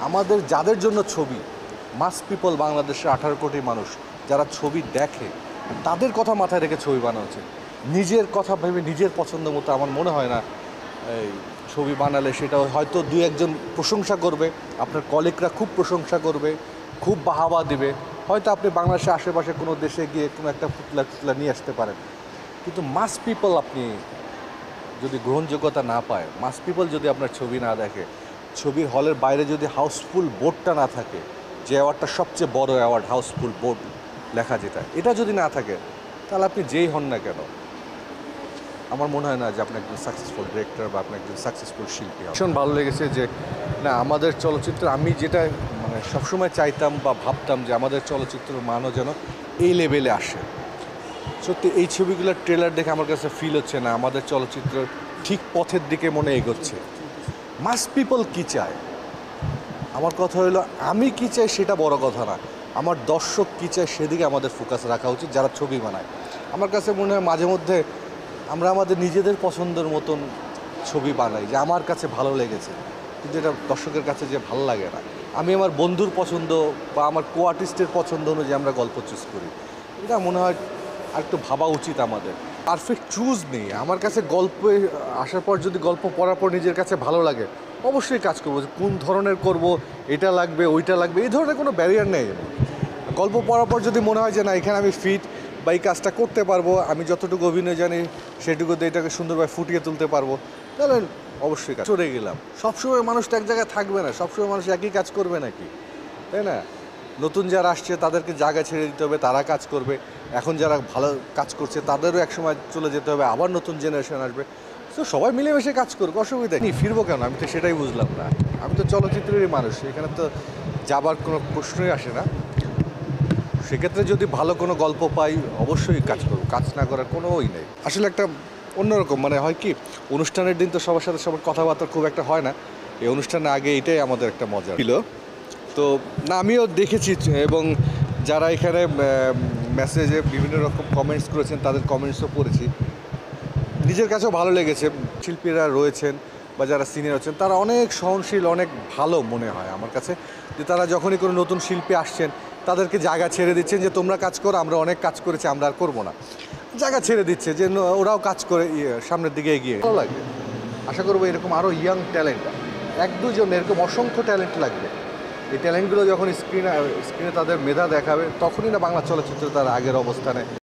আমাদের যাদের জন্য ছবি, মাস পিপল, বাংলাদেশের 18 কোটি মানুষ যারা ছবি দেখে, তাদের কথা মাথায় রেখে ছবি বানানো উচিত। নিজের কথা ভেবে নিজের পছন্দ মতো আমার মনে হয় না এই ছবি বানালে সেটা হয়তো দুই একজন প্রশংসা করবে, আপনার কলিগরা খুব প্রশংসা করবে, খুব বাহাবা দিবে, হয়তো আপনি বাংলাদেশের আশেপাশে কোনো দেশে গিয়ে কোনো একটা ফুটলা নিয়ে আসতে পারেন। কিন্তু মাস পিপল আপনি যদি গ্রহণযোগ্যতা না পায়, মাস পিপল যদি আপনার ছবি না দেখে, ছবির হলের বাইরে যদি হাউসফুল বোর্ডটা না থাকে, যে অ্যাওয়ার্ডটা সবচেয়ে বড় অ্যাওয়ার্ড, হাউসফুল বোর্ড লেখা যেটা, এটা যদি না থাকে, তাহলে আপনি যেই হন না কেন, আমার মনে হয় না যে আপনি একজন সাকসেসফুল ডিরেক্টর বা আপনি একজন সাকসেসফুল শিল্পী। ভীষণ ভালো লেগেছে যে না, আমাদের চলচ্চিত্র, আমি যেটা মানে সবসময় চাইতাম বা ভাবতাম যে আমাদের চলচ্চিত্রের মানও যেন এই লেভেলে আসে। সত্যি এই ছবিগুলোর ট্রেলার দেখে আমার কাছে ফিল হচ্ছে না আমাদের চলচ্চিত্র ঠিক পথের দিকে মনে এগোচ্ছে। মাস পিপল কী চায়, আমার কথা হলো আমি কী চাই সেটা বড় কথা না, আমার দর্শক কী চায় সেদিকে আমাদের ফোকাস রাখা উচিত যারা ছবি বানায়। আমার কাছে মনে হয় মাঝে মধ্যে আমরা আমাদের নিজেদের পছন্দের মতন ছবি বানাই, যে আমার কাছে ভালো লেগেছে, কিন্তু এটা দর্শকের কাছে যে ভালো লাগে না। আমি আমার বন্ধুর পছন্দ বা আমার কো আর্টিস্টের পছন্দ অনুযায়ী আমরা গল্প চুজ করি, এটা মনে হয় আর একটু ভাবা উচিত আমাদের। পারফেক্ট চুজ নেই আমার কাছে। গল্পে আসার পর যদি গল্প পড়ার পর নিজের কাছে ভালো লাগে, অবশ্যই কাজ করবো। কোন ধরনের করব, এটা লাগবে ওইটা লাগবে, এই ধরনের কোনো ব্যারিয়ার নেই। গল্প পড়ার পর যদি মনে হয় যে না, এখানে আমি ফিট বা এই কাজটা করতে পারবো, আমি যতটুকু অভিনয় জানি সেটুকুতে এটাকে সুন্দরভাবে ফুটিয়ে তুলতে পারবো, তাহলে অবশ্যই কাজ চলে গেলাম। সবসময় মানুষটা এক জায়গায় থাকবে না, সবসময় মানুষ একই কাজ করবে নাকি, তাই না? নতুন যারা আসছে তাদেরকে জায়গা ছেড়ে দিতে হবে, তারা কাজ করবে। এখন যারা ভালো কাজ করছে তাদেরও একসময় চলে যেতে হবে, আবার নতুন জেনারেশন আসবে। তো সবাই মিলেমিশে কাজ করুক, অসুবিধা নেই। ফিরবো কেন, আমি তো সেটাই বুঝলাম না। আমি তো চলচ্চিত্রেরই মানুষ, এখানে তো যাবার কোনো প্রশ্নই আসে না। সেক্ষেত্রে যদি ভালো কোনো গল্প পাই অবশ্যই কাজ করব, কাজ না করার কোনো নেই। আসলে একটা অন্যরকম মানে হয় কি, অনুষ্ঠানের দিন তো সবার সাথে সবার কথাবার্তা খুব একটা হয় না, এই অনুষ্ঠানের আগে এটাই আমাদের একটা মজা ছিল। তো না, আমিও দেখেছি এবং যারা এখানে মেসেজে বিভিন্ন রকম কমেন্টস করেছেন তাদের কমেন্টসও পড়েছি, নিজের কাছেও ভালো লেগেছে। শিল্পীরা রয়েছেন বা যারা সিনিয়র আছেন তারা অনেক সহনশীল, অনেক ভালো মনে হয় আমার কাছে, যে তারা যখনই কোনো নতুন শিল্পী আসছেন তাদেরকে জায়গা ছেড়ে দিচ্ছেন যে তোমরা কাজ করো, আমরা অনেক কাজ করেছি, আমরা আর করবো না। জায়গা ছেড়ে দিচ্ছে যে ওরাও কাজ করে সামনের দিকে এগিয়ে ভালো লাগে। আশা করবো এরকম আরও ইয়াং ট্যালেন্ট, এক দুজন এরকম অসংখ্য ট্যালেন্ট লাগবে। এই ট্যালেন্টগুলো যখন স্ক্রিনে তাদের মেধা দেখাবে, তখনই না বাংলা চলচ্চিত্র তার আগের অবস্থানে